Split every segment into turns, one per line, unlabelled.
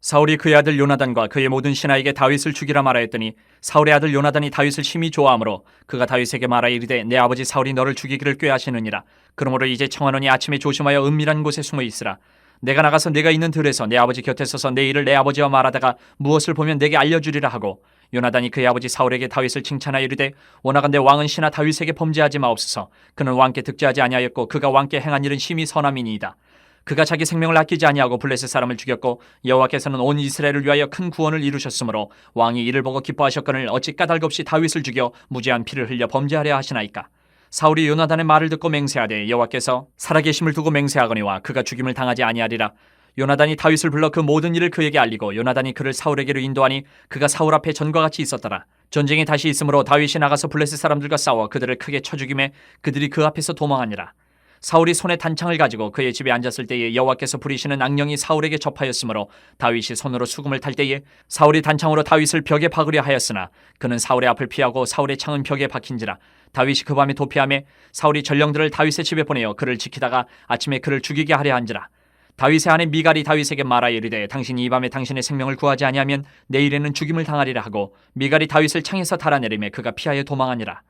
사울이 그의 아들 요나단과 그의 모든 신하에게 다윗을 죽이라 말하였더니 사울의 아들 요나단이 다윗을 심히 좋아하므로 그가 다윗에게 말하 이르되 내 아버지 사울이 너를 죽이기를 꾀하시느니라. 그러므로 이제 청하노니 아침에 조심하여 은밀한 곳에 숨어 있으라. 내가 나가서 내가 있는 들에서 내 아버지 곁에 서서 내 일을 내 아버지와 말하다가 무엇을 보면 내게 알려주리라 하고, 요나단이 그의 아버지 사울에게 다윗을 칭찬하여 이르되 원하건대 왕은 신하 다윗에게 범죄하지 마옵소서. 그는 왕께 득죄하지 아니하였고 그가 왕께 행한 일은 심히 선함이니이다. 그가 자기 생명을 아끼지 아니하고 블레셋 사람을 죽였고 여호와께서는 온 이스라엘을 위하여 큰 구원을 이루셨으므로 왕이 이를 보고 기뻐하셨거늘 어찌 까닭없이 다윗을 죽여 무죄한 피를 흘려 범죄하려 하시나이까. 사울이 요나단의 말을 듣고 맹세하되 여호와께서 살아계심을 두고 맹세하거니와 그가 죽임을 당하지 아니하리라. 요나단이 다윗을 불러 그 모든 일을 그에게 알리고 요나단이 그를 사울에게로 인도하니 그가 사울 앞에 전과 같이 있었더라. 전쟁이 다시 있으므로 다윗이 나가서 블레셋 사람들과 싸워 그들을 크게 쳐 죽이매 그들이 그 앞에서 도망하니라. 사울이 손에 단창을 가지고 그의 집에 앉았을 때에 여호와께서 부리시는 악령이 사울에게 접하였으므로 다윗이 손으로 수금을 탈 때에 사울이 단창으로 다윗을 벽에 박으려 하였으나 그는 사울의 앞을 피하고 사울의 창은 벽에 박힌지라. 다윗이 그 밤에 도피하매 사울이 전령들을 다윗의 집에 보내어 그를 지키다가 아침에 그를 죽이게 하려 한지라. 다윗의 아내 미갈이 다윗에게 말하여 이르되 당신이 이 밤에 당신의 생명을 구하지 아니하면 내일에는 죽임을 당하리라 하고, 미갈이 다윗을 창에서 달아내리매 그가 피하여 도망하니라.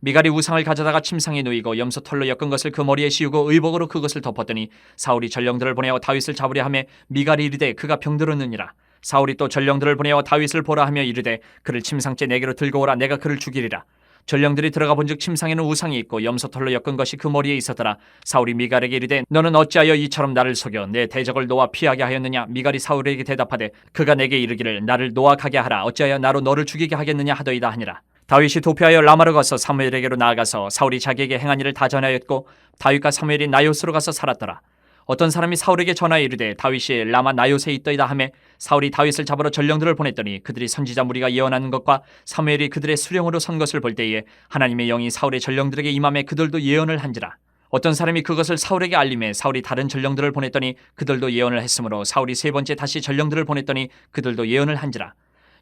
미갈이 우상을 가져다가 침상에 누이고 염소 털로 엮은 것을 그 머리에 씌우고 의복으로 그것을 덮었더니 사울이 전령들을 보내어 다윗을 잡으려 하매 미갈이 이르되 그가 병들었느니라. 사울이 또 전령들을 보내어 다윗을 보라 하며 이르되 그를 침상째 내게로 들고 오라. 내가 그를 죽이리라. 전령들이 들어가 본즉 침상에는 우상이 있고 염소 털로 엮은 것이 그 머리에 있었더라. 사울이 미갈에게 이르되 너는 어찌하여 이처럼 나를 속여 내 대적을 놓아 피하게 하였느냐. 미갈이 사울에게 대답하되 그가 내게 이르기를 나를 놓아 가게 하라. 어찌하여 나로 너를 죽이게 하겠느냐 하더이다 하니라. 다윗이 도피하여 라마로 가서 사무엘에게로 나아가서 사울이 자기에게 행한 일을 다 전하였고 다윗과 사무엘이 나요스로 가서 살았더라. 어떤 사람이 사울에게 전하여 이르되 다윗이 라마 나요스에 있더이다 하매 사울이 다윗을 잡으러 전령들을 보냈더니 그들이 선지자 무리가 예언하는 것과 사무엘이 그들의 수령으로 선 것을 볼 때에 하나님의 영이 사울의 전령들에게 임함에 그들도 예언을 한지라. 어떤 사람이 그것을 사울에게 알림해 사울이 다른 전령들을 보냈더니 그들도 예언을 했으므로 사울이 세 번째 다시 전령들을 보냈더니 그들도 예언을 한지라.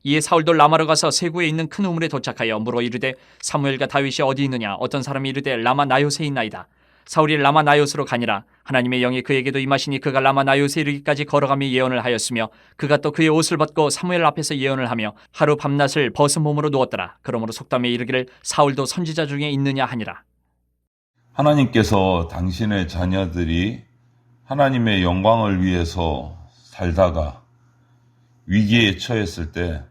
이에 사울도 라마로 가서 세구에 있는 큰 우물에 도착하여 물어 이르되 사무엘과 다윗이 어디 있느냐. 어떤 사람이 이르되 라마 나요스에 있나이다. 사울이 라마 나요스로 가니라. 하나님의 영이 그에게도 임하시니 그가 라마 나요스에 이르기까지 걸어가며 예언을 하였으며 그가 또 그의 옷을 벗고 사무엘 앞에서 예언을 하며 하루 밤낮을 벗은 몸으로 누웠더라. 그러므로 속담에 이르기를 사울도 선지자 중에 있느냐 하니라.
하나님께서 당신의 자녀들이 하나님의 영광을 위해서 살다가 위기에 처했을 때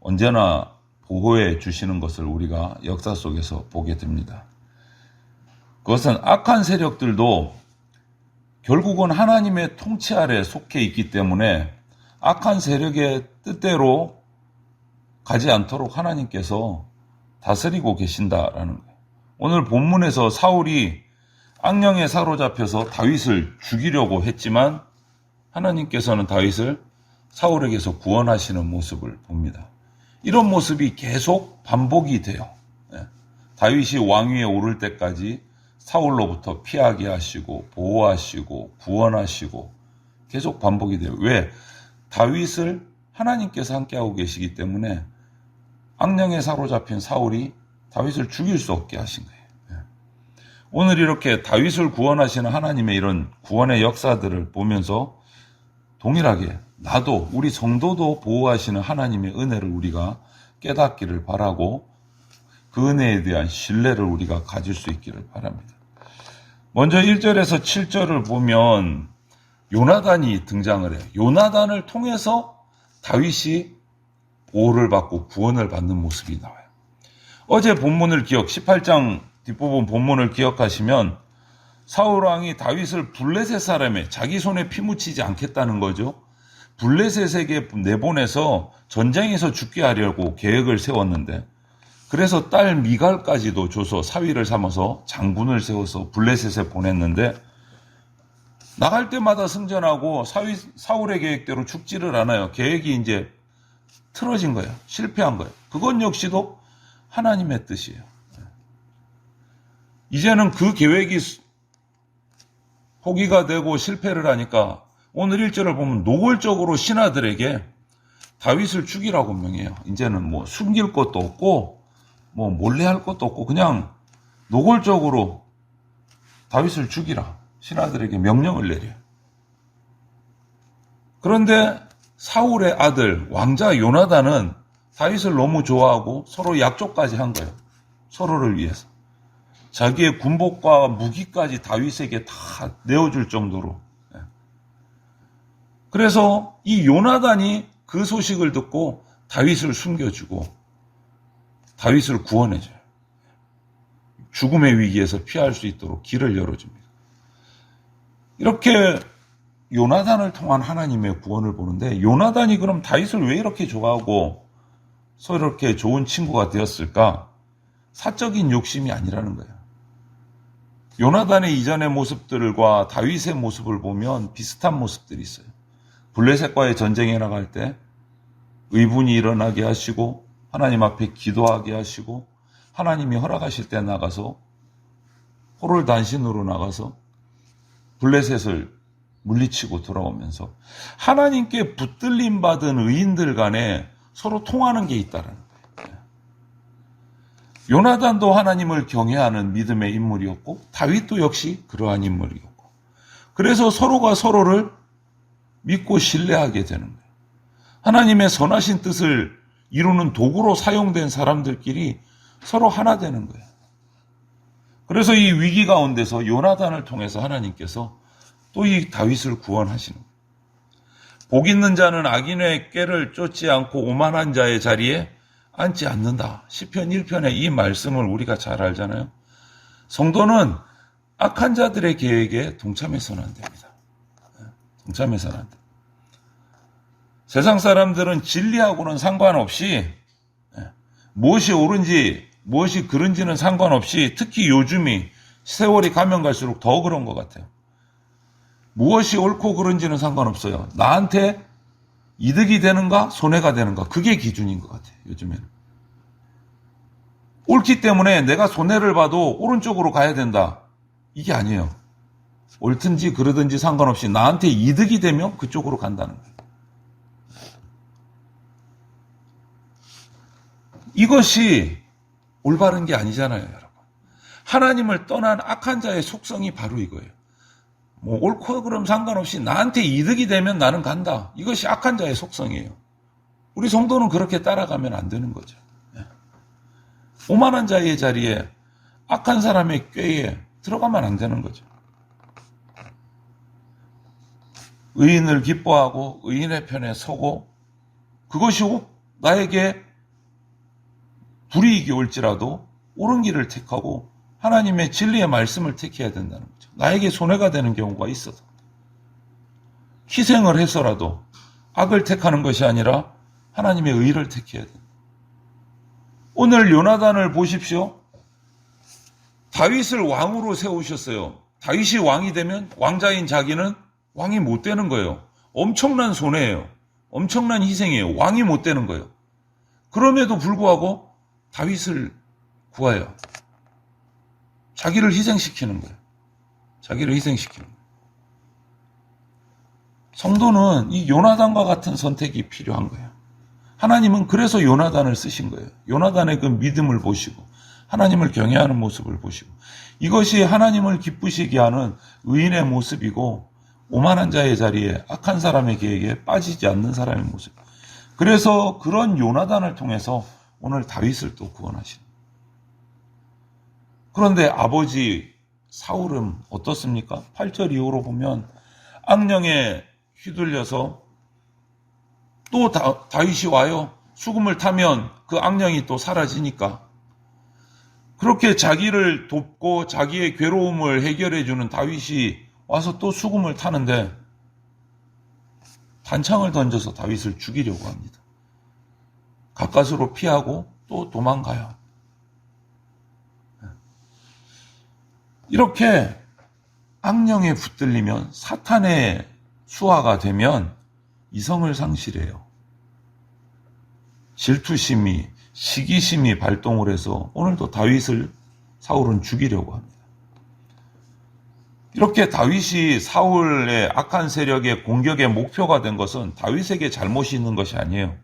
언제나 보호해 주시는 것을 우리가 역사 속에서 보게 됩니다. 그것은 악한 세력들도 결국은 하나님의 통치 아래 속해 있기 때문에 악한 세력의 뜻대로 가지 않도록 하나님께서 다스리고 계신다라는 거예요. 오늘 본문에서 사울이 악령에 사로잡혀서 다윗을 죽이려고 했지만 하나님께서는 다윗을 사울에게서 구원하시는 모습을 봅니다. 이런 모습이 계속 반복이 돼요. 다윗이 왕위에 오를 때까지 사울로부터 피하게 하시고 보호하시고 구원하시고 계속 반복이 돼요. 왜? 다윗을 하나님께서 함께하고 계시기 때문에 악령에 사로잡힌 사울이 다윗을 죽일 수 없게 하신 거예요. 오늘 이렇게 다윗을 구원하시는 하나님의 이런 구원의 역사들을 보면서 동일하게 나도 우리 성도도 보호하시는 하나님의 은혜를 우리가 깨닫기를 바라고 그 은혜에 대한 신뢰를 우리가 가질 수 있기를 바랍니다. 먼저 1절에서 7절을 보면 요나단이 등장을 해요. 요나단을 통해서 다윗이 보호를 받고 구원을 받는 모습이 나와요. 어제 본문을 18장 뒷부분 본문을 기억하시면 사울왕이 다윗을 블레셋 사람에 자기 손에 피 묻히지 않겠다는 거죠. 블레셋에게 내보내서 전쟁에서 죽게 하려고 계획을 세웠는데 그래서 딸 미갈까지도 줘서 사위를 삼아서 장군을 세워서 블레셋에 보냈는데 나갈 때마다 승전하고 사울의 계획대로 죽지를 않아요. 계획이 이제 틀어진 거예요. 실패한 거예요. 그건 역시도 하나님의 뜻이에요. 이제는 그 계획이 포기가 되고 실패를 하니까 오늘 1절을 보면 노골적으로 신하들에게 다윗을 죽이라고 명해요. 이제는 뭐 숨길 것도 없고 뭐 몰래 할 것도 없고 그냥 노골적으로 다윗을 죽이라 신하들에게 명령을 내려요. 그런데 사울의 아들 왕자 요나단은 다윗을 너무 좋아하고 서로 약속까지 한 거예요. 서로를 위해서. 자기의 군복과 무기까지 다윗에게 다 내어줄 정도로. 그래서 이 요나단이 그 소식을 듣고 다윗을 숨겨주고 다윗을 구원해줘요. 죽음의 위기에서 피할 수 있도록 길을 열어줍니다. 이렇게 요나단을 통한 하나님의 구원을 보는데, 요나단이 그럼 다윗을 왜 이렇게 좋아하고 서로 이렇게 좋은 친구가 되었을까? 사적인 욕심이 아니라는 거예요. 요나단의 이전의 모습들과 다윗의 모습을 보면 비슷한 모습들이 있어요. 블레셋과의 전쟁에 나갈 때 의분이 일어나게 하시고 하나님 앞에 기도하게 하시고 하나님이 허락하실 때 나가서 포를 단신으로 나가서 블레셋을 물리치고 돌아오면서 하나님께 붙들림 받은 의인들 간에 서로 통하는 게 있다는 거예요. 요나단도 하나님을 경외하는 믿음의 인물이었고 다윗도 역시 그러한 인물이었고, 그래서 서로가 서로를 믿고 신뢰하게 되는 거예요. 하나님의 선하신 뜻을 이루는 도구로 사용된 사람들끼리 서로 하나 되는 거예요. 그래서 이 위기 가운데서 요나단을 통해서 하나님께서 또 이 다윗을 구원하시는 거예요. 복 있는 자는 악인의 꾀를 쫓지 않고 오만한 자의 자리에 앉지 않는다. 시편 1편의 이 말씀을 우리가 잘 알잖아요. 성도는 악한 자들의 계획에 동참해서는 안 됩니다. 동참해서는 안 됩니다. 세상 사람들은 진리하고는 상관없이 무엇이 옳은지 무엇이 그른지는 상관없이, 특히 요즘이 세월이 가면 갈수록 더 그런 것 같아요. 무엇이 옳고 그른지는 상관없어요. 나한테 이득이 되는가 손해가 되는가, 그게 기준인 것 같아요. 요즘에는 옳기 때문에 내가 손해를 봐도 오른쪽으로 가야 된다, 이게 아니에요. 옳든지 그르든지 상관없이 나한테 이득이 되면 그쪽으로 간다는 거예요. 이것이 올바른 게 아니잖아요, 여러분. 하나님을 떠난 악한 자의 속성이 바로 이거예요. 뭐 옳고 그름 상관없이 나한테 이득이 되면 나는 간다. 이것이 악한 자의 속성이에요. 우리 성도는 그렇게 따라가면 안 되는 거죠. 오만한 자의 자리에, 악한 사람의 꾀에 들어가면 안 되는 거죠. 의인을 기뻐하고 의인의 편에 서고, 그것이 나에게 불이익이 올지라도 옳은 길을 택하고 하나님의 진리의 말씀을 택해야 된다는 거죠. 나에게 손해가 되는 경우가 있어도 희생을 해서라도 악을 택하는 것이 아니라 하나님의 의를 택해야 된다. 오늘 요나단을 보십시오. 다윗을 왕으로 세우셨어요. 다윗이 왕이 되면 왕자인 자기는 왕이 못 되는 거예요. 엄청난 손해예요. 엄청난 희생이에요. 왕이 못 되는 거예요. 그럼에도 불구하고 다윗을 구해요. 자기를 희생시키는 거예요. 자기를 희생시키는 거예요. 성도는 이 요나단과 같은 선택이 필요한 거예요. 하나님은 그래서 요나단을 쓰신 거예요. 요나단의 그 믿음을 보시고 하나님을 경외하는 모습을 보시고, 이것이 하나님을 기쁘시게 하는 의인의 모습이고 오만한 자의 자리에 악한 사람의 계획에 빠지지 않는 사람의 모습. 그래서 그런 요나단을 통해서 오늘 다윗을 또 구원하시는. 그런데 아버지 사울은 어떻습니까? 8절 이후로 보면 악령에 휘둘려서 또 다윗이 와요. 수금을 타면 그 악령이 또 사라지니까. 그렇게 자기를 돕고 자기의 괴로움을 해결해주는 다윗이 와서 또 수금을 타는데 단창을 던져서 다윗을 죽이려고 합니다. 가까스로 피하고 또 도망가요. 이렇게 악령에 붙들리면, 사탄의 수하가 되면 이성을 상실해요. 질투심이, 시기심이 발동을 해서 오늘도 다윗을 사울은 죽이려고 합니다. 이렇게 다윗이 사울의 악한 세력의 공격의 목표가 된 것은 다윗에게 잘못이 있는 것이 아니에요.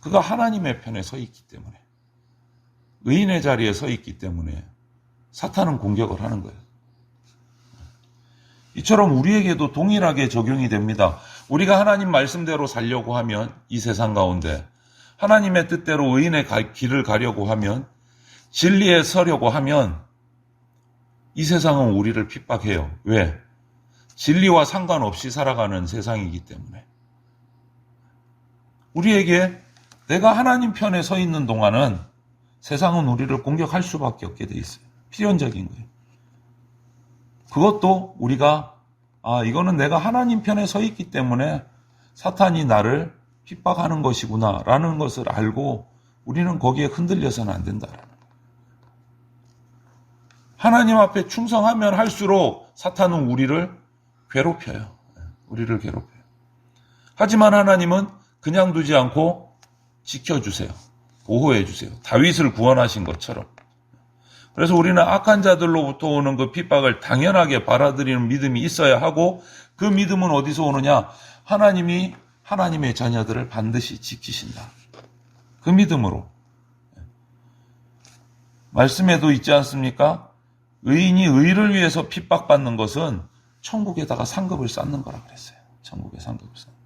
그가 하나님의 편에 서 있기 때문에, 의인의 자리에 서 있기 때문에 사탄은 공격을 하는 거예요. 이처럼 우리에게도 동일하게 적용이 됩니다. 우리가 하나님 말씀대로 살려고 하면 이 세상 가운데 하나님의 뜻대로 의인의 길을 가려고 하면 진리에 서려고 하면 이 세상은 우리를 핍박해요. 왜? 진리와 상관없이 살아가는 세상이기 때문에. 우리에게 내가 하나님 편에 서 있는 동안은 세상은 우리를 공격할 수밖에 없게 돼 있어요. 필연적인 거예요. 그것도 우리가 이거는 내가 하나님 편에 서 있기 때문에 사탄이 나를 핍박하는 것이구나 라는 것을 알고 우리는 거기에 흔들려서는 안 된다. 하나님 앞에 충성하면 할수록 사탄은 우리를 괴롭혀요. 우리를 괴롭혀요. 하지만 하나님은 그냥 두지 않고 지켜주세요. 보호해주세요. 다윗을 구원하신 것처럼. 그래서 우리는 악한 자들로부터 오는 그 핍박을 당연하게 받아들이는 믿음이 있어야 하고, 그 믿음은 어디서 오느냐? 하나님이 하나님의 자녀들을 반드시 지키신다. 그 믿음으로. 말씀에도 있지 않습니까? 의인이 의를 위해서 핍박받는 것은 천국에다가 상급을 쌓는 거라 그랬어요. 천국에 상급을 쌓는 거.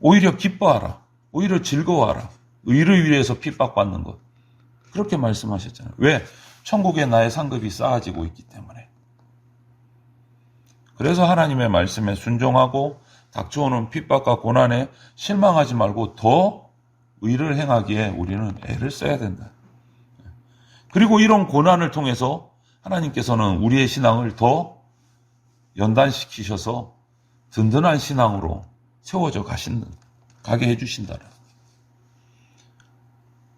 오히려 기뻐하라. 오히려 즐거워하라. 의를 위해서 핍박받는 것. 그렇게 말씀하셨잖아요. 왜? 천국에 나의 상급이 쌓아지고 있기 때문에. 그래서 하나님의 말씀에 순종하고 닥쳐오는 핍박과 고난에 실망하지 말고 더 의를 행하기에 우리는 애를 써야 된다. 그리고 이런 고난을 통해서 하나님께서는 우리의 신앙을 더 연단시키셔서 든든한 신앙으로 세워져 가게 해주신다는.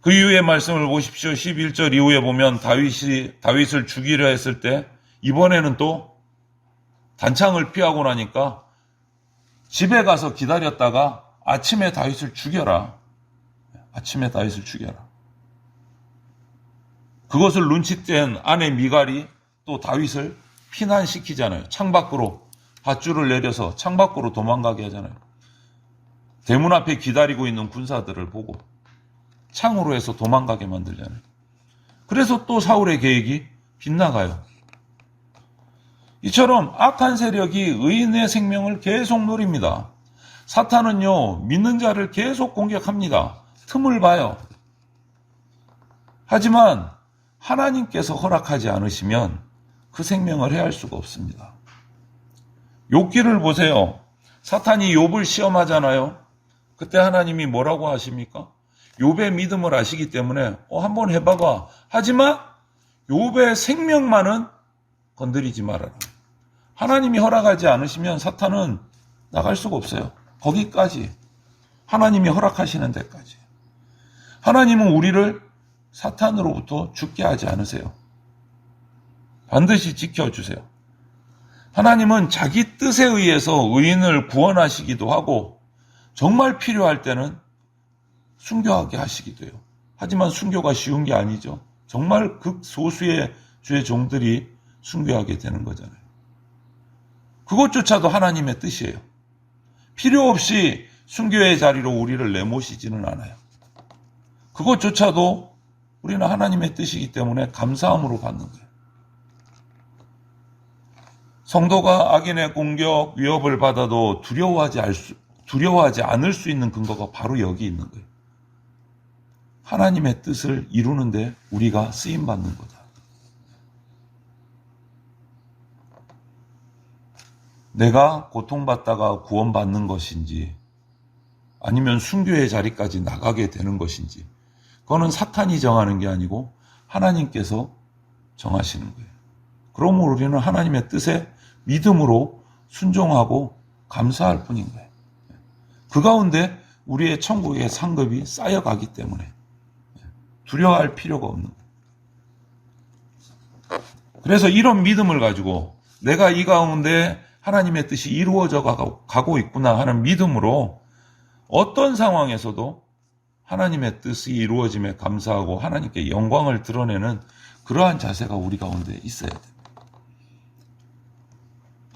그 이후의 말씀을 보십시오. 11절 이후에 보면 다윗을 죽이려 했을 때 이번에는 또 단창을 피하고 나니까 집에 가서 기다렸다가 아침에 다윗을 죽여라. 아침에 다윗을 죽여라. 그것을 눈치챈 아내 미갈이 또 다윗을 피난시키잖아요. 창밖으로 밧줄을 내려서 창밖으로 도망가게 하잖아요. 대문 앞에 기다리고 있는 군사들을 보고 창으로 해서 도망가게 만들잖아요. 그래서 또 사울의 계획이 빗나가요. 이처럼 악한 세력이 의인의 생명을 계속 노립니다. 사탄은요, 믿는 자를 계속 공격합니다. 틈을 봐요. 하지만 하나님께서 허락하지 않으시면 그 생명을 해할 수가 없습니다. 욥기를 보세요. 사탄이 욥을 시험하잖아요. 그때 하나님이 뭐라고 하십니까? 욥의 믿음을 아시기 때문에 한번 해봐봐. 하지만 욥의 생명만은 건드리지 말아라. 하나님이 허락하지 않으시면 사탄은 나갈 수가 없어요. 거기까지. 하나님이 허락하시는 데까지. 하나님은 우리를 사탄으로부터 죽게 하지 않으세요. 반드시 지켜주세요. 하나님은 자기 뜻에 의해서 의인을 구원하시기도 하고 정말 필요할 때는 순교하게 하시기도 해요. 하지만 순교가 쉬운 게 아니죠. 정말 극소수의 주의 종들이 순교하게 되는 거잖아요. 그것조차도 하나님의 뜻이에요. 필요 없이 순교의 자리로 우리를 내모시지는 않아요. 그것조차도 우리는 하나님의 뜻이기 때문에 감사함으로 받는 거예요. 성도가 악인의 공격, 위협을 받아도 두려워하지 않을 수 있는 근거가 바로 여기 있는 거예요. 하나님의 뜻을 이루는데 우리가 쓰임받는 거다. 내가 고통받다가 구원받는 것인지 아니면 순교의 자리까지 나가게 되는 것인지 그거는 사탄이 정하는 게 아니고 하나님께서 정하시는 거예요. 그러므로 우리는 하나님의 뜻에 믿음으로 순종하고 감사할 뿐인 거예요. 그 가운데 우리의 천국의 상급이 쌓여가기 때문에 두려워할 필요가 없는 거예요. 그래서 이런 믿음을 가지고 내가 이 가운데 하나님의 뜻이 이루어져 가고 있구나 하는 믿음으로 어떤 상황에서도 하나님의 뜻이 이루어짐에 감사하고 하나님께 영광을 드러내는 그러한 자세가 우리 가운데 있어야 됩니다.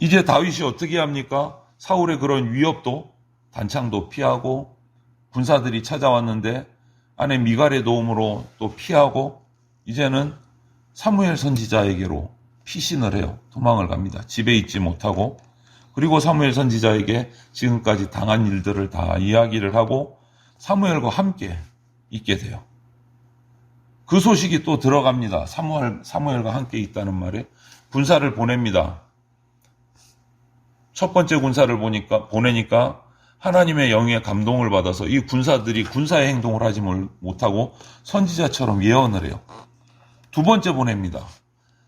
이제 다윗이 어떻게 합니까? 사울의 그런 위협도 단창도 피하고 군사들이 찾아왔는데 아내 미갈의 도움으로 또 피하고 이제는 사무엘 선지자에게로 피신을 해요. 도망을 갑니다. 집에 있지 못하고. 그리고 사무엘 선지자에게 지금까지 당한 일들을 다 이야기를 하고 사무엘과 함께 있게 돼요. 그 소식이 또 들어갑니다. 사무엘과 함께 있다는 말에 군사를 보냅니다. 첫 번째 군사를 보내니까 하나님의 영의 감동을 받아서 이 군사들이 군사의 행동을 하지 못하고 선지자처럼 예언을 해요. 두 번째 보냅니다.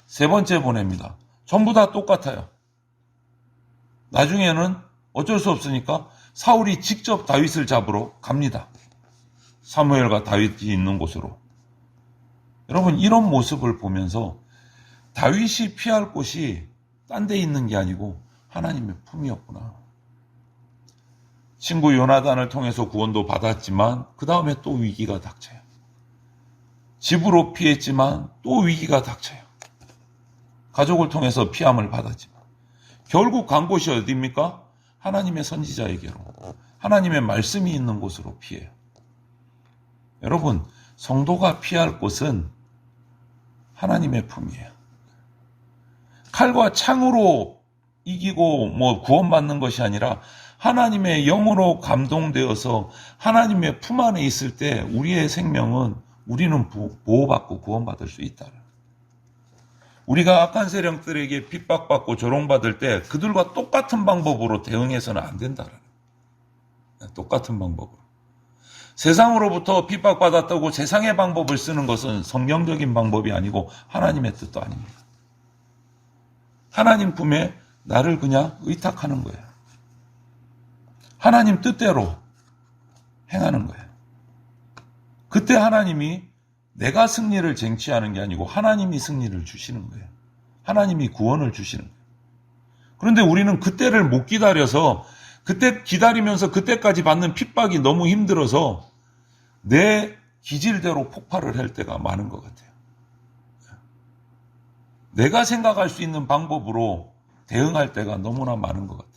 세 번째 보냅니다. 전부 다 똑같아요. 나중에는 어쩔 수 없으니까 사울이 직접 다윗을 잡으러 갑니다. 사무엘과 다윗이 있는 곳으로. 여러분, 이런 모습을 보면서 다윗이 피할 곳이 딴 데 있는 게 아니고 하나님의 품이었구나. 친구 요나단을 통해서 구원도 받았지만 그 다음에 또 위기가 닥쳐요. 집으로 피했지만 또 위기가 닥쳐요. 가족을 통해서 피함을 받았지만 결국 간 곳이 어디입니까? 하나님의 선지자에게로, 하나님의 말씀이 있는 곳으로 피해요. 여러분, 성도가 피할 곳은 하나님의 품이에요. 칼과 창으로 이기고 구원받는 것이 아니라 하나님의 영으로 감동되어서 하나님의 품 안에 있을 때 우리의 생명은 우리는 보호받고 구원받을 수 있다. 우리가 악한 세력들에게 핍박받고 조롱받을 때 그들과 똑같은 방법으로 대응해서는 안 된다. 똑같은 방법으로. 세상으로부터 핍박받았다고 세상의 방법을 쓰는 것은 성경적인 방법이 아니고 하나님의 뜻도 아닙니다. 하나님 품에 나를 그냥 의탁하는 거예요. 하나님 뜻대로 행하는 거예요. 그때 하나님이 내가 승리를 쟁취하는 게 아니고 하나님이 승리를 주시는 거예요. 하나님이 구원을 주시는 거예요. 그런데 우리는 그때를 못 기다려서 그때 기다리면서 그때까지 받는 핍박이 너무 힘들어서 내 기질대로 폭발을 할 때가 많은 것 같아요. 내가 생각할 수 있는 방법으로 대응할 때가 너무나 많은 것 같아요.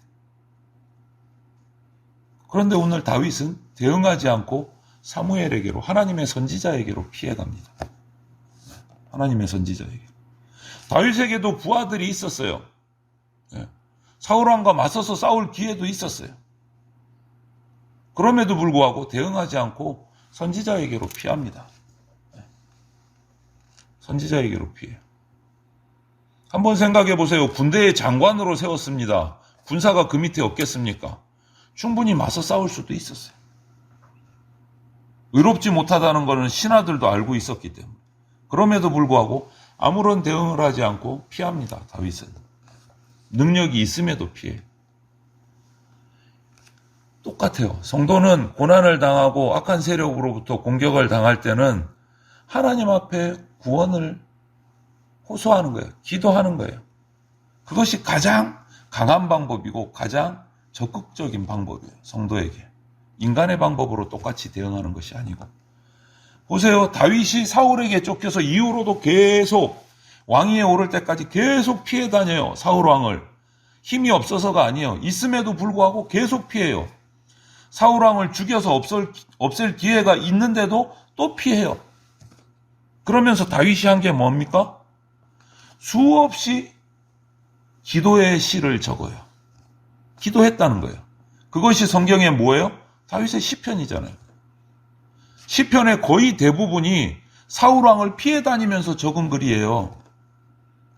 그런데 오늘 다윗은 대응하지 않고 사무엘에게로, 하나님의 선지자에게로 피해갑니다. 하나님의 선지자에게. 다윗에게도 부하들이 있었어요. 사울왕과 맞서서 싸울 기회도 있었어요. 그럼에도 불구하고 대응하지 않고 선지자에게로 피합니다. 선지자에게로 피해요. 한번 생각해 보세요. 군대의 장관으로 세웠습니다. 군사가 그 밑에 없겠습니까? 충분히 맞서 싸울 수도 있었어요. 의롭지 못하다는 것은 신하들도 알고 있었기 때문에. 그럼에도 불구하고 아무런 대응을 하지 않고 피합니다. 다윗은. 능력이 있음에도 피해요. 똑같아요. 성도는 고난을 당하고 악한 세력으로부터 공격을 당할 때는 하나님 앞에 구원을 호소하는 거예요. 기도하는 거예요. 그것이 가장 강한 방법이고 가장 적극적인 방법이에요. 성도에게. 인간의 방법으로 똑같이 대응하는 것이 아니고. 보세요. 다윗이 사울에게 쫓겨서 이후로도 계속 왕위에 오를 때까지 계속 피해 다녀요. 사울왕을. 힘이 없어서가 아니에요. 있음에도 불구하고 계속 피해요. 사울왕을 죽여서 없앨 기회가 있는데도 또 피해요. 그러면서 다윗이 한 게 뭡니까? 수없이 기도의 시를 적어요. 기도했다는 거예요. 그것이 성경에 뭐예요? 다윗의 시편이잖아요. 시편의 거의 대부분이 사울왕을 피해 다니면서 적은 글이에요.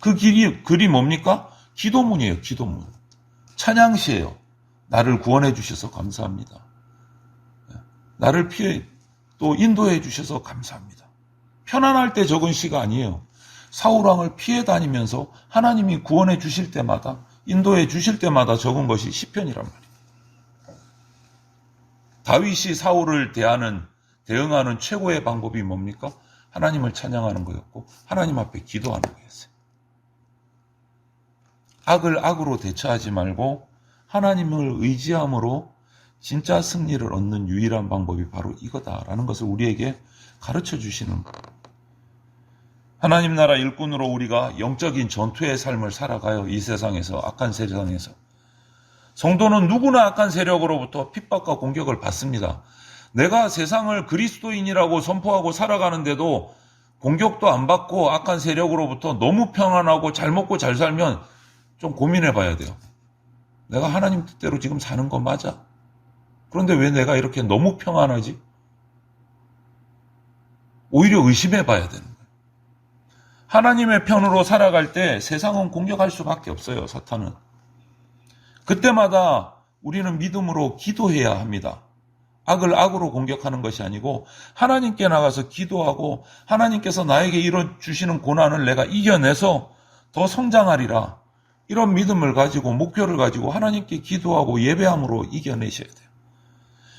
그 글이 뭡니까? 기도문이에요. 기도문. 찬양시예요. 나를 구원해 주셔서 감사합니다. 나를 피해 또 인도해 주셔서 감사합니다. 편안할 때 적은 시가 아니에요. 사울왕을 피해 다니면서 하나님이 구원해 주실 때마다, 인도해 주실 때마다 적은 것이 시편이란 말이에요. 다윗이 사울을 대응하는 최고의 방법이 뭡니까? 하나님을 찬양하는 거였고 하나님 앞에 기도하는 거였어요. 악을 악으로 대처하지 말고 하나님을 의지함으로 진짜 승리를 얻는 유일한 방법이 바로 이거다라는 것을 우리에게 가르쳐 주시는 거예요. 하나님 나라 일꾼으로 우리가 영적인 전투의 삶을 살아가요. 이 세상에서, 악한 세상에서. 성도는 누구나 악한 세력으로부터 핍박과 공격을 받습니다. 내가 세상을 그리스도인이라고 선포하고 살아가는데도 공격도 안 받고 악한 세력으로부터 너무 평안하고 잘 먹고 잘 살면 좀 고민해 봐야 돼요. 내가 하나님 뜻대로 지금 사는 거 맞아? 그런데 왜 내가 이렇게 너무 평안하지? 오히려 의심해 봐야 되는 거예요. 하나님의 편으로 살아갈 때 세상은 공격할 수밖에 없어요, 사탄은. 그때마다 우리는 믿음으로 기도해야 합니다. 악을 악으로 공격하는 것이 아니고 하나님께 나가서 기도하고 하나님께서 나에게 이런 주시는 고난을 내가 이겨내서 더 성장하리라. 이런 믿음을 가지고 목표를 가지고 하나님께 기도하고 예배함으로 이겨내셔야 돼요.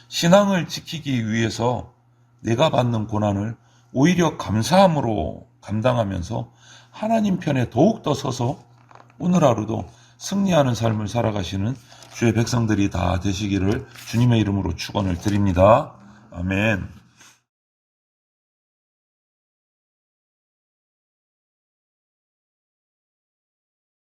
신앙을 지키기 위해서 내가 받는 고난을 오히려 감사함으로 감당하면서 하나님 편에 더욱더 서서 오늘 하루도 승리하는 삶을 살아가시는 주의 백성들이 다 되시기를 주님의 이름으로 축원을 드립니다. 아멘.